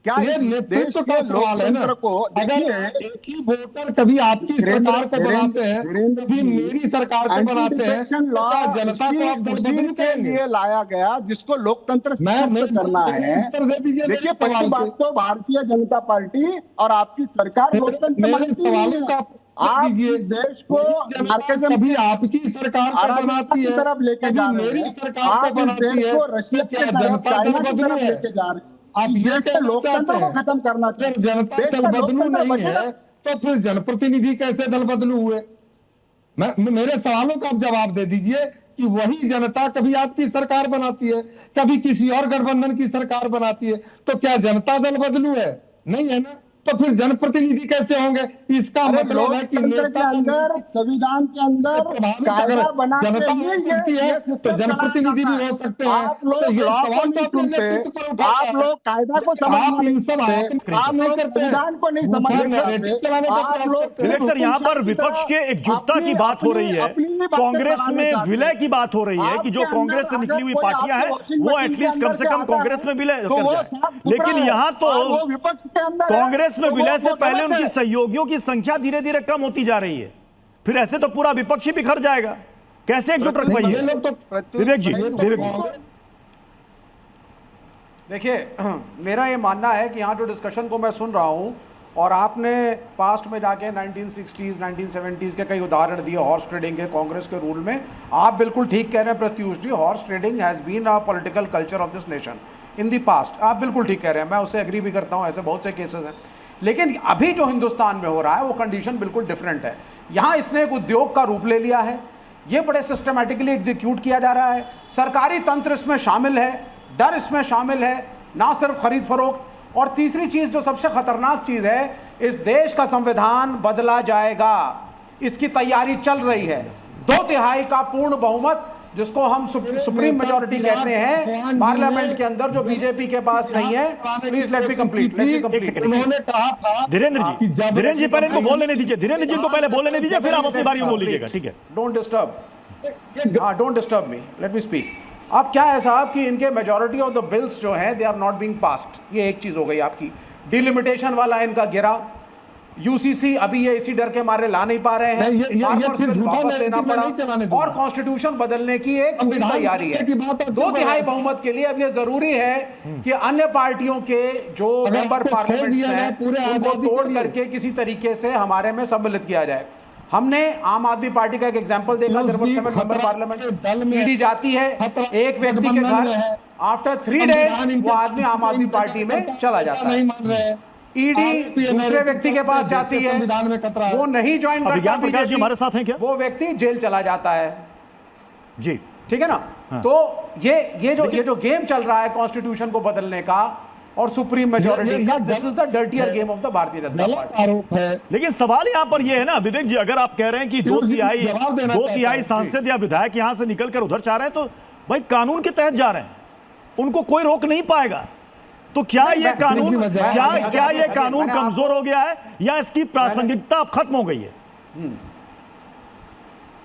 [SPEAKER 14] क्या
[SPEAKER 15] ये नेतृत्व का सवाल है ना, अगर एक ही वोटर कभी आपकी सरकार को बनाते हैं, कभी मेरी सरकार को बनाते हैं, तो क्या जनता को आप बदलू कहेंगे?
[SPEAKER 14] ये लाया गया जिसको लोकतंत्र करना है। देखिए, पहली बात तो भारतीय जनता पार्टी और आपकी सरकार लोकतंत्र आप इस देश को
[SPEAKER 15] कभी आपकी सरकार को बनाती है, कभी मेरी सरकार को बनाती है,
[SPEAKER 14] रशिया की तरफ लेके जा रहे हैं।
[SPEAKER 15] आप ये
[SPEAKER 14] लोकतंत्र को खत्म करना चाहिए।
[SPEAKER 15] जनता दल बदलू नहीं है तो फिर जनप्रतिनिधि कैसे दल बदलू हुए? मेरे सवालों का आप जवाब दे दीजिए कि वही जनता कभी आपकी सरकार बनाती है, कभी किसी और गठबंधन की सरकार बनाती है, तो क्या जनता दल बदलू है? नहीं है ना, तो फिर जनप्रतिनिधि कैसे होंगे? इसका मतलब है कि नेता
[SPEAKER 14] के अंदर, संविधान के अंदर कायदा बना के
[SPEAKER 15] जनता हो सकती है तो जनप्रतिनिधि भी हो सकते हैं।
[SPEAKER 14] आप लोग कायदा को
[SPEAKER 15] आप इन सब
[SPEAKER 14] आप लोग संविधान को नहीं
[SPEAKER 2] सर, यहाँ पर विपक्ष के एकजुटता की बात हो रही है, कांग्रेस में विलय की बात हो रही है कि जो कांग्रेस से निकली हुई पार्टियां हैं वो एटलीस्ट कम से कम कांग्रेस में विलय कर जाए। लेकिन यहाँ तो
[SPEAKER 14] विपक्ष के अंदर
[SPEAKER 2] कांग्रेस में विलय से पहले उनकी सहयोगियों की संख्या धीरे धीरे कम होती जा रही है, फिर ऐसे तो पूरा विपक्ष ही बिखर जाएगा। कैसे एकजुट रख पाइए? विवेक जी,
[SPEAKER 16] देखिए, मेरा ये मानना है कि यहाँ जो डिस्कशन को मैं सुन रहा हूँ, और आपने पास्ट में जाके 1960s 1970s के कई उदाहरण दिए हॉर्स ट्रेडिंग के कांग्रेस के रूल में। आप बिल्कुल ठीक कह रहे हैं Pratyush ji, horse trading has been a political culture of this nation in the past. आप बिल्कुल ठीक कह रहे हैं, मैं उससे एग्री भी करता हूँ, ऐसे बहुत से केसेस हैं। लेकिन अभी जो हिंदुस्तान में हो रहा है वो कंडीशन बिल्कुल डिफरेंट है। यहाँ इसने एक उद्योग का रूप ले लिया है, ये बड़े सिस्टमैटिकली एग्जीक्यूट किया जा रहा है, सरकारी तंत्र इसमें शामिल है, डर इसमें शामिल है, ना सिर्फ खरीद फरोख्त। और तीसरी चीज़ जो सबसे खतरनाक चीज़ है, इस देश का संविधान बदला जाएगा। इसकी तैयारी चल रही है। 2/3 का पूर्ण बहुमत जिसको हम सुप्रीम मेजॉरिटी कहते हैं पार्लियामेंट के अंदर, जो बीजेपी के पास नहीं है। Please let me complete.
[SPEAKER 15] उन्होंने कहा था
[SPEAKER 2] धीरेन्द्र जी पहले इनको बोल लेने दीजिए, धीरेन्द्र जी को पहले बोल लेने दीजिए, फिर आप अपनी बारी में बोल लीजिएगा, ठीक है?
[SPEAKER 16] Don't disturb me, let me speak. अब क्या है साहब कि इनके मेजॉरिटी ऑफ द बिल्स जो हैं they are not being passed, ये एक चीज हो गई आपकी। डिलिमिटेशन वाला इनका गिरा, यूसीसी अभी ये इसी डर के मारे ला नहीं पा रहे हैं, वापस लेना पड़ा, और कॉन्स्टिट्यूशन बदलने की एक तैयारी है। 2/3 बहुमत के लिए अब ये जरूरी है कि अन्य पार्टियों के जो मेंबर पार्लियामेंट हैं उनको तोड़ करके किसी तरीके से हमारे में सम्मिलित किया जाए। हमने आम आदमी पार्टी का एक एग्जांपल देखा, मेंबर पार्लियामेंट, ईडी जाती है एक व्यक्ति के घर, आफ्टर 3 डेज वो आदमी आम आदमी पार्टी में चला जाता है। ईडी दूसरे व्यक्ति के पास जाती है, वो नहीं ज्वाइन करता बीजेपी,
[SPEAKER 2] हमारे साथ हैं क्या?
[SPEAKER 16] वो व्यक्ति जेल चला जाता है
[SPEAKER 2] जी,
[SPEAKER 16] ठीक है ना? हाँ। तो ये जो गेम चल रहा है कॉन्स्टिट्यूशन को बदलने का और सुप्रीम मेजॉरिटी का, this is the dirtier game of the Bharatiya Janata party.
[SPEAKER 2] लेकिन सवाल यहाँ पर यह है ना विवेक जी, अगर आप कह रहे हैं कि 2/3 सांसद या विधायक यहां से निकलकर उधर जा रहे हैं, तो भाई कानून के तहत जा रहे हैं, उनको कोई रोक नहीं पाएगा। तो क्या ये कानून कमजोर हो गया है या इसकी प्रासंगिकता अब खत्म हो गई है?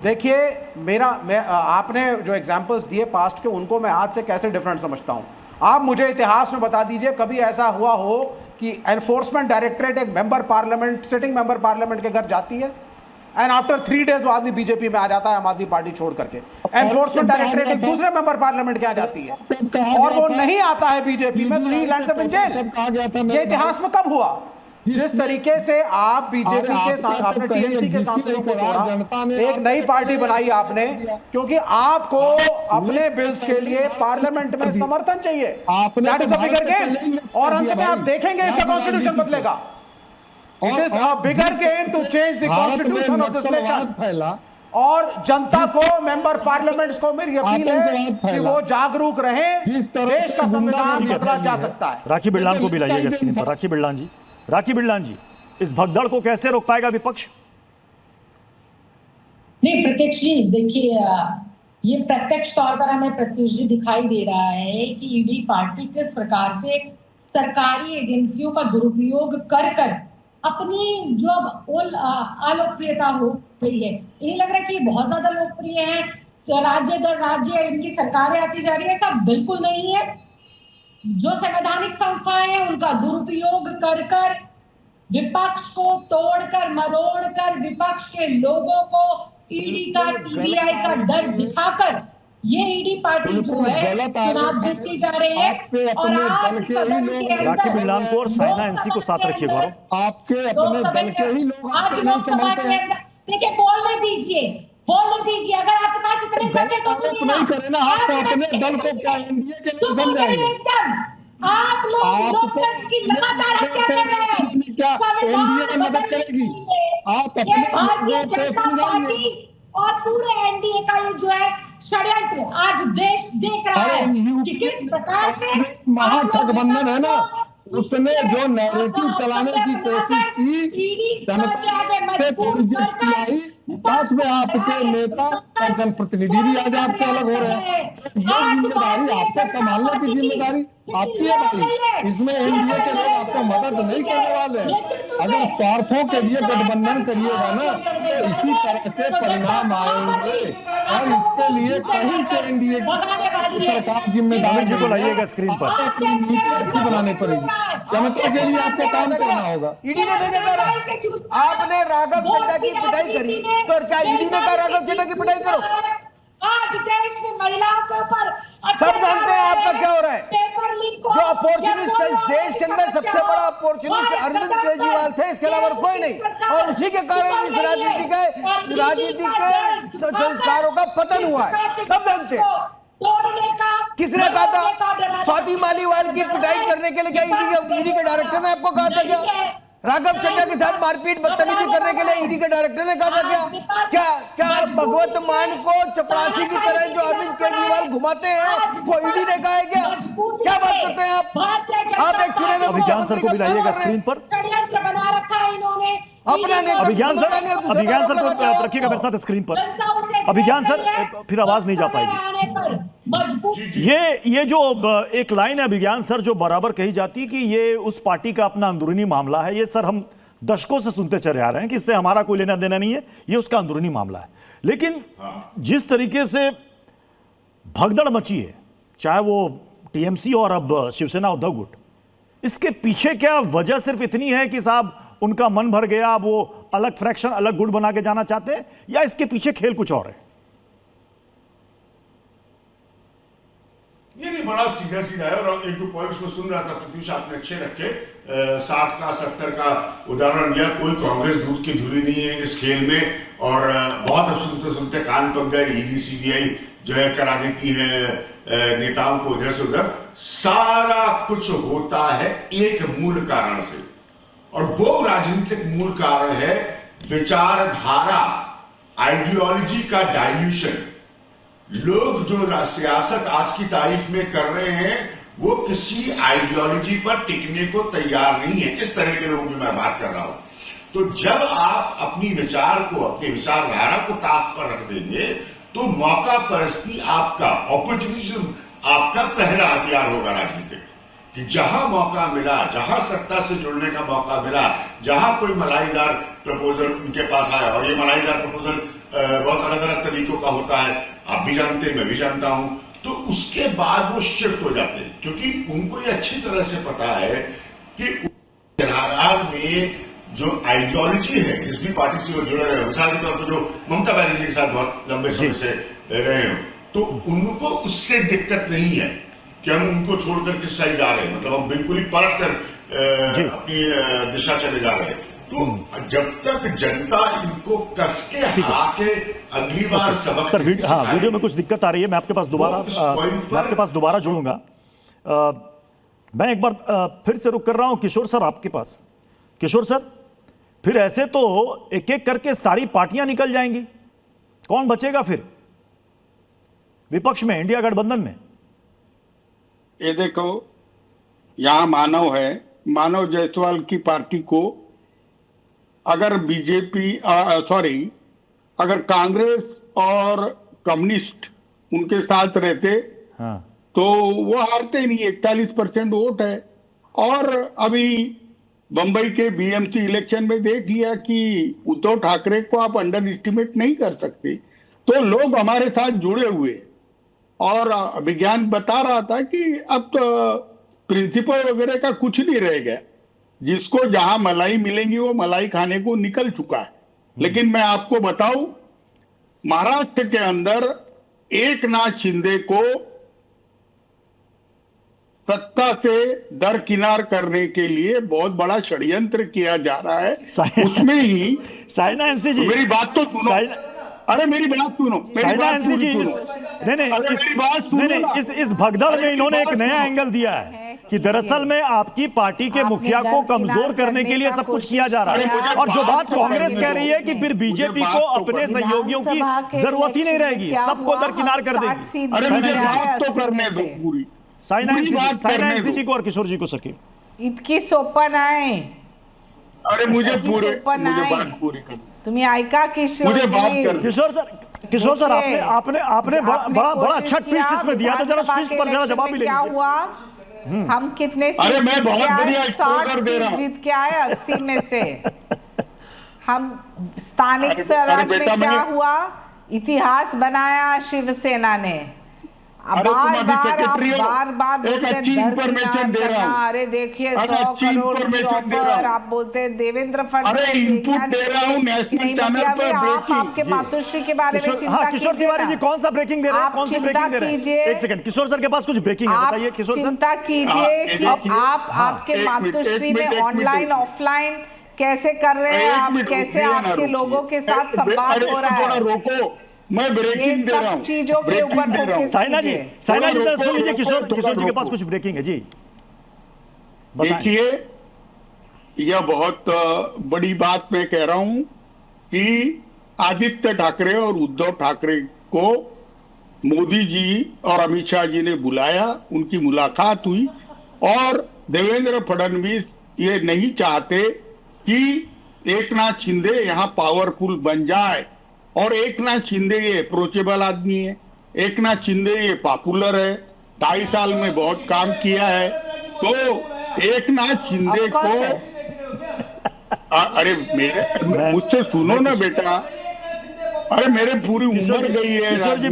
[SPEAKER 16] देखिए आपने जो एग्जांपल्स दिए पास्ट के, उनको मैं आज से कैसे डिफरेंट समझता हूं। आप मुझे इतिहास में बता दीजिए कभी ऐसा हुआ हो कि एनफोर्समेंट डायरेक्टरेट एक member parliament, sitting member parliament के घर जाती है एंड आफ्टर 3 डेज वो आदमी बीजेपी में आ जाता है, आम आदमी पार्टी छोड़ करके। एनफोर्समेंट डायरेक्टरेट एक दूसरे मेंबर पार्लियामेंट के यहाँ जाती है और वो नहीं आता है बीजेपी में, तो he lands up in jail. ये इतिहास में कब हुआ? जिस तरीके से आप बीजेपी के साथ, आपने टीएमसी के सांसदों को तोड़ा, एक नई पार्टी बनाई आपने, क्योंकि आपको अपने बिल्स के लिए पार्लियामेंट में समर्थन चाहिए। That is the bigger game, और अंत में आप देखेंगे इसका कॉन्स्टिट्यूशन बदलेगा। It is a bigger game to change the constitution of this nation. और जनता को, मेंबर पार्लियामेंट्स को मेरी अपील है कि वो जागरूक रहें, देश का संविधान बदला जा सकता है।
[SPEAKER 2] राखी बिरलान को भी लाइएगा स्क्रीन पर। राखी बिरलान जी, इस भगदड़ को कैसे रोक पाएगा विपक्ष?
[SPEAKER 17] नहीं प्रत्यक्ष जी, देखिए ये प्रत्यक्ष तौर पर हमें प्रत्युष जी दिखाई दे रहा है कि ईडी पार्टी किस प्रकार से सरकारी एजेंसियों का दुरुपयोग कर अपनी जो अलोकप्रियता हो गई है, इन्हें लग रहा है कि ये बहुत ज्यादा लोकप्रिय है, तो राज्य दर राज्य इनकी सरकारें आती जा रही है। सब बिल्कुल नहीं है। जो संवैधानिक संस्थाएं हैं उनका दुरुपयोग कर विपक्ष को तोड़कर मरोड़कर, विपक्ष के लोगों को ईडी का, सीबीआई का डर दिखाकर ये ईडी पार्टी जो है चुनाव जीतती जा रही है। और आज सदन के अंदर
[SPEAKER 2] राखी बिरलान को और साइना एनसी को साथ रखिए गौरव,
[SPEAKER 15] आपके अपने दल के ही लोग
[SPEAKER 17] आज लोकसभा के अंदर, देखिए बोलने दीजिए, अगर आपके पास इतने सत्य तो सुनिए
[SPEAKER 15] नहीं करें ना, आप अपने दल को क्या एनडीए के लिए समझाएंगे?
[SPEAKER 17] आप लोग लोकतंत्र की लगातार हत्या कर रहे हैं,
[SPEAKER 15] क्या एनडीए में मदद करेगी? आप अपने
[SPEAKER 17] भारतीय जनता पार्टी और पूरे एनडीए का ये जो है षड्यंत्र आज देश देख रहा है कि किस प्रकार से
[SPEAKER 15] महागठबंधन है ना, उसने जो नैरेटिव चलाने की कोशिश की, जनता के पास में आपके नेता और जनप्रतिनिधि भी आज आपसे अलग हो रहे हैं। ये जिम्मेदारी आपको संभालने की जिम्मेदारी आपकी है भाई। इसमें एनडीए के लोग आपको मदद नहीं करने वाले। अगर स्वार्थों के लिए गठबंधन करिएगा ना, तो इसी तरह के परिणाम आएंगे और इसके लिए कहीं से एनडीए सरकार जिम्मेदारी
[SPEAKER 2] जी को लाइएगा स्क्रीन पर।
[SPEAKER 15] नीति अच्छी बनानी पड़ेगी, जनता के लिए आपको काम करना होगा।
[SPEAKER 18] ईडी ने भेजा था, आपने राघव चड्ढा की पिटाई करी, तो क्या ईडी ने कहा राघव चड्ढा की पिटाई करो?
[SPEAKER 17] आज देश में महिलाओं के ऊपर
[SPEAKER 18] सब जानते हैं आपका क्या हो रहा है। जो अपॉर्चुनिस्ट इस देश के अंदर सबसे बड़ा अपॉर्चुनिस्ट अरविंद केजरीवाल थे, इसके अलावा कोई नहीं, और उसी के कारण इस राजनीति के संस्कारों का पतन हुआ है, सब जानते हैं। किसने कहा था स्वाति मालीवाल की पिटाई करने के लिए? क्या ईडी के डायरेक्टर ने आपको कहा था क्या? राघव चड्ढा के साथ मारपीट बदतमीजी करने के लिए ईडी के डायरेक्टर ने कहा था क्या भगवत मान को चपरासी की तरह जो अरविंद केजरीवाल घुमाते हैं वो ईडी ने कहा है क्या बात करते हैं आप एक चुने हुए
[SPEAKER 2] विज्ञान सर को भी लाइएगा स्क्रीन पर।
[SPEAKER 17] षड्यंत्र बना रखा है इन्होंने
[SPEAKER 18] अपना नेता
[SPEAKER 2] अभिज्ञान सर,
[SPEAKER 18] बनाने और दूसरे
[SPEAKER 2] अभिज्ञान
[SPEAKER 18] पर
[SPEAKER 2] सर
[SPEAKER 18] आरोप लगाते हो।
[SPEAKER 2] रखिएगा मेरे साथ स्क्रीन पर। अभिज्ञान सर, फिर आवाज नहीं जा पाएगी। ये जो एक लाइन है अभिज्ञान सर जो बराबर कही जाती है कि ये उस पार्टी का अपना अंदरूनी मामला है, ये सर हम दशकों से सुनते चले आ रहे हैं कि इससे हमारा कोई लेना देना नहीं है, ये उसका अंदरूनी मामला है। लेकिन जिस तरीके से भगदड़ मची है, चाहे वो टीएमसी और अब शिवसेना उद्धव गुट, इसके पीछे क्या वजह सिर्फ इतनी है कि साहब उनका मन भर गया, अब वो अलग फ्रैक्शन अलग गुट बना के जाना चाहते हैं, या इसके पीछे खेल कुछ और है?
[SPEAKER 19] ये नहीं, बड़ा सीधा सीधा है। और एक दो पॉइंट्स में सुन रहा था प्रत्युष, आपने अच्छे रखे, 60 का 70 का उदाहरण दिया। कोई कांग्रेस दूध की धुली नहीं है इस खेल में, और बहुत अब सुनते सुनते कान पक गए। ईडी सीबीआई जो है करा देती है नेताओं को इधर से उधर। सारा कुछ होता है एक मूल कारण से, और वो राजनीतिक मूल कारण है विचारधारा, आइडियोलॉजी का डाइल्यूशन। लोग जो सियासत आज की तारीख में कर रहे हैं वो किसी आइडियोलॉजी पर टिकने को तैयार नहीं है। इस तरह के लोगों की मैं बात कर रहा हूं। तो जब आप अपनी विचार को, अपनी विचारधारा को ताक पर रख देंगे तो मौका परस्ती आपका, अपॉर्चुनिज्म आपका पहला हथियार होगा राजनीतिक। कि जहां मौका मिला, जहां सत्ता से जुड़ने का मौका मिला, जहां कोई मलाईदार प्रपोजल उनके पास आया, और ये मलाईदार प्रपोजल बहुत अलग अलग तरीकों का होता है, आप भी जानते हैं, मैं भी जानता हूं, तो उसके बाद वो शिफ्ट हो जाते हैं। क्योंकि उनको ये अच्छी तरह से पता है कि जनाधार में जो आइडियोलॉजी है, जिस भी पार्टी से वो जुड़े रहे, मिसाल के तौर पर जो ममता बनर्जी के साथ बहुत लंबे समय से रहे हो, तो उनको उससे दिक्कत नहीं है कि हम उनको छोड़कर किस साइड जा रहे हैं, मतलब हम बिल्कुल ही पलट कर अपनी दिशा चले जा रहे हैं। तो जब तक जनता इनको कसके हरा के अगली बार सबक
[SPEAKER 2] सर, वीडियो में कुछ दिक्कत आ रही है, मैं आपके पास दोबारा जुड़ूंगा। मैं एक बार फिर से रुक कर रहा हूं किशोर सर आपके पास। किशोर सर, फिर ऐसे तो एक एक करके सारी पार्टियां निकल जाएंगी, कौन बचेगा फिर विपक्ष में, इंडिया गठबंधन में?
[SPEAKER 11] ये देखो, यहां मानव है, मानव जायसवाल की पार्टी को अगर बीजेपी अगर कांग्रेस और कम्युनिस्ट उनके साथ रहते तो वो हारते ही नहीं। 41% वोट है। और अभी बंबई के बीएमसी इलेक्शन में देख लिया कि उद्धव ठाकरे को आप अंडर एस्टिमेट नहीं कर सकते। तो लोग हमारे साथ जुड़े हुए, और विज्ञान बता रहा था कि अब तो प्रिंसिपल वगैरह का कुछ नहीं रह गया। जिसको जहां मलाई मिलेंगी वो मलाई खाने को निकल चुका है। लेकिन मैं आपको बताऊं, महाराष्ट्र के अंदर एकनाथ शिंदे को सत्ता से दरकिनार करने के लिए बहुत बड़ा षड्यंत्र किया जा रहा है। उसमें ही
[SPEAKER 2] साइना एनसी जी,
[SPEAKER 11] मेरी बात तो सुनो, अरे मेरी बात सुनो,
[SPEAKER 2] साइना एनसी जी, इस भगदड़ में इन्होंने एक नया एंगल दिया है कि दरअसल में आपकी पार्टी के मुखिया को कमजोर करने के लिए सब कुछ किया जा रहा है। और जो बात कांग्रेस कह रही है कि फिर बीजेपी को अपने सहयोगियों की जरूरत ही नहीं रहेगी, सबको दरकिनार कर देगी। साइना एनसी जी को और किशोर जी को सके
[SPEAKER 9] इतकी सोपं नाही।
[SPEAKER 11] अरे मुझे बात पूरी कर।
[SPEAKER 9] तुम्ही ऐका किशोर
[SPEAKER 2] सर, आपने बड़ा अच्छा ट्विस्ट इसमें दिया, तो जरा ट्विस्ट पर जरा जवाब भी ले
[SPEAKER 9] क्या हुआ? हम कितने
[SPEAKER 11] अरे मैं बहुत बढ़िया
[SPEAKER 9] 60 सीट जीत के आए 80 में से। हम स्थानिक स्वराज में क्या हुआ? इतिहास बनाया शिवसेना ने। बार बार
[SPEAKER 11] अच्छी इंफॉर्मेशन दे रहा हूं।
[SPEAKER 9] अरे देखिए 100 करोड़ की ऑफर, आप बोलते हैं देवेंद्र फडणवीस।
[SPEAKER 11] अरे इनपुट दे रहा हूं नेशनल चैनल पर।
[SPEAKER 9] आप आपके मातोश्री के बारे में चिंता
[SPEAKER 2] किशोर तिवारी जी, कौन सा ब्रेकिंग दे रहे हैं? कौन सी ब्रेकिंग दे रहे हैं? एक सेकंड, किशोर सर के पास कुछ ब्रेकिंग है, बताइए किशोर सर।
[SPEAKER 9] चिंता कीजिए कि आप आपके मातोश्री में ऑनलाइन ऑफलाइन कैसे कर रहे हैं, आप कैसे आपके लोगों के साथ संवाद हो रहा है।
[SPEAKER 11] रोको, मैं ब्रेकिंग दे रहा हूं,
[SPEAKER 9] चीजों के ऊपर फोकस।
[SPEAKER 2] साइना जी सुन लीजिए, किशोर जी के पास कुछ ब्रेकिंग है जी।
[SPEAKER 11] देखिए, यह बहुत बड़ी बात मैं कह रहा हूं कि आदित्य ठाकरे और उद्धव ठाकरे को मोदी जी और अमित शाह जी ने बुलाया, उनकी मुलाकात हुई, और देवेंद्र फडणवीस ये नहीं चाहते कि एक नाथ शिंदे यहाँ पावरफुल बन जाए। और एक नाथ शिंदे ये अप्रोचेबल आदमी है, एक नाथ शिंदे ये पॉपुलर है, 2.5 साल में बहुत काम किया है। तो एक नाथ शिंदे को अरे मेरे मुझसे सुनो ना बेटा, अरे मेरे पूरी उम्र गई है।
[SPEAKER 2] किशोर जी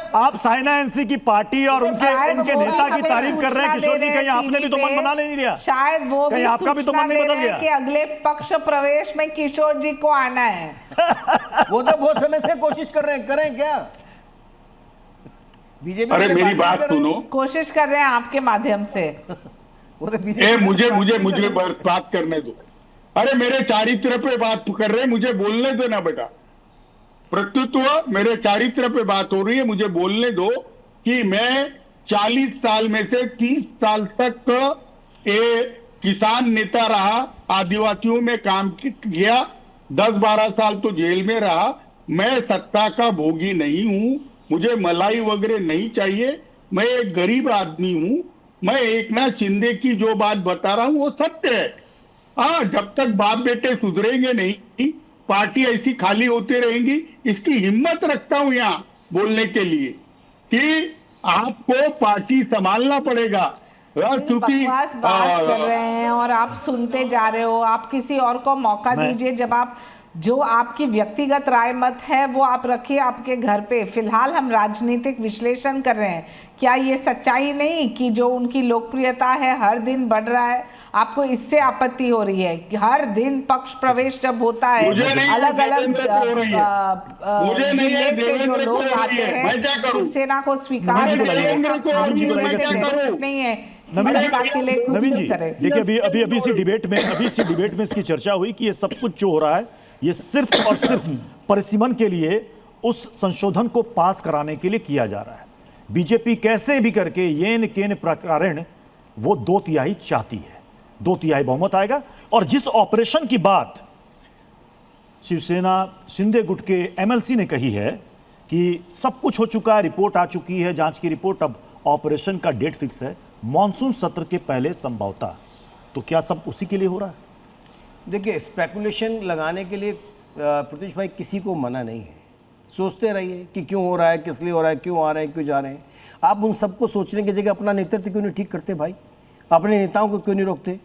[SPEAKER 2] आप साइना एनसी की पार्टी और उनके नेता की तारीफ कर रहे हैं। किशोर जी, कहीं आपने भी तो मन बना नहीं लिया?
[SPEAKER 9] शायद वो
[SPEAKER 2] कहीं आपका भी तो मन नहीं बदल गया
[SPEAKER 9] कि अगले पक्ष प्रवेश में किशोर जी को आना है?
[SPEAKER 18] वो तो बहुत समय से कोशिश कर रहे हैं, करें क्या? बीजेपी
[SPEAKER 11] अरे मेरी बात सुनो,
[SPEAKER 9] कोशिश कर रहे हैं आपके माध्यम से।
[SPEAKER 18] वो तो
[SPEAKER 11] मुझे बात करने दो। अरे मेरे चारित्र पे बात कर रहे हैं, मुझे बोलने दो ना बेटा। प्रत्युत्व मेरे चारित्र पे बात हो रही है, मुझे बोलने दो कि मैं 40 साल में से 30 साल तक किसान नेता रहा, आदिवासियों में काम किया, 10-12 साल तो जेल में रहा। मैं सत्ता का भोगी नहीं हूं, मुझे मलाई वगैरह नहीं चाहिए, मैं एक गरीब आदमी हूं। मैं एक नाथ शिंदे की जो बात बता रहा हूं वो सत्य है। हाँ, जब तक बाप बेटे सुधरेंगे नहीं, पार्टी ऐसी खाली होती रहेंगी। इसकी हिम्मत रखता हूं यहाँ बोलने के लिए कि आपको पार्टी संभालना पड़ेगा। क्योंकि
[SPEAKER 9] बकवास बात कर रहे हैं और आप सुनते जा रहे हो। आप किसी और को मौका दीजिए। जब आप जो आपकी व्यक्तिगत राय मत है वो आप रखिए आपके घर पे। फिलहाल हम राजनीतिक विश्लेषण कर रहे हैं। क्या ये सच्चाई नहीं कि जो उनकी लोकप्रियता है हर दिन बढ़ रहा है? आपको इससे आपत्ति हो रही है कि हर दिन पक्ष प्रवेश जब होता है अलग अलग जिले से जो लोग आते हैं शिवसेना को स्वीकार नहीं है।
[SPEAKER 2] नवीन जी, देखिए अभी इसी डिबेट में इसकी चर्चा हुई कि ये सब कुछ जो हो रहा है ये सिर्फ और सिर्फ परिसीमन के लिए, उस संशोधन को पास कराने के लिए किया जा रहा है। बीजेपी कैसे भी करके येन केन प्रकारेण वो 2/3 चाहती है, 2/3 बहुमत आएगा। और जिस ऑपरेशन की बात शिवसेना शिंदे गुट के एमएलसी ने कही है कि सब कुछ हो चुका है, रिपोर्ट आ चुकी है, जांच की रिपोर्ट, अब ऑपरेशन का डेट फिक्स है मॉनसून सत्र के पहले संभवतः, तो क्या सब उसी के लिए हो रहा है?
[SPEAKER 12] देखिए, स्पेकुलेशन लगाने के लिए प्रत्युष भाई किसी को मना नहीं है। सोचते रहिए कि क्यों हो रहा है, किस लिए हो रहा है, क्यों आ रहे हैं, क्यों जा रहे हैं। आप उन सबको सोचने की जगह अपना नेतृत्व क्यों नहीं ठीक करते भाई? अपने नेताओं को क्यों नहीं रोकते?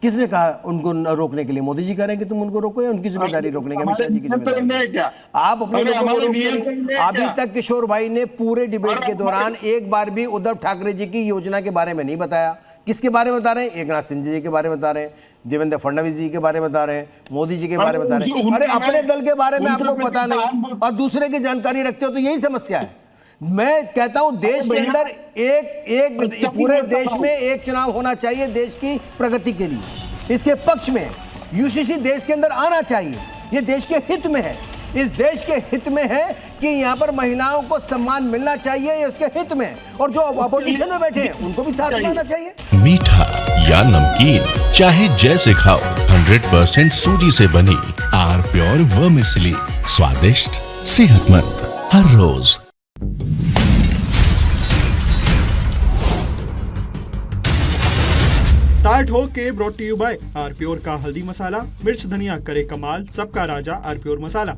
[SPEAKER 12] किसने कहा उनको रोकने के लिए? मोदी जी कह रहे हैं कि तुम उनको रोको, या उनकी जिम्मेदारी रोकने की? अमित शाह जी की जिम्मेदारी? आप अपने लोगों को रोकते नहीं। अभी तक किशोर भाई ने पूरे डिबेट के दौरान एक बार भी उद्धव ठाकरे जी की योजना के बारे में नहीं बताया। किसके बारे में बता रहे हैं? एक नाथ शिंदे जी के बारे में बता रहे हैं, देवेंद्र फडणवीस जी के बारे में बता रहे हैं, मोदी जी के बारे में बता रहे हैं। अरे अपने दल के बारे में आपको पता नहीं और दूसरे की जानकारी रखते हो, तो यही समस्या है। मैं कहता हूं देश के अंदर एक पूरे देश में एक चुनाव होना चाहिए देश की प्रगति के लिए। इसके पक्ष में यूसीसी देश के अंदर आना चाहिए, ये देश के हित में है। इस देश के हित में है कि यहाँ पर महिलाओं को सम्मान मिलना चाहिए, ये उसके हित में। और जो अपोजिशन में बैठे हैं उनको भी साथ में आना चाहिए।
[SPEAKER 4] मीठा या नमकीन, चाहे जैसे खाओ, 100% सूजी से बनी आर प्योर वर्मिसेली, स्वादिष्ट, सेहतमंद हर रोज।
[SPEAKER 1] टाइट हो के brought to you by R Pure का हल्दी मसाला, मिर्च धनिया करे कमाल, सबका राजा आर प्योर मसाला।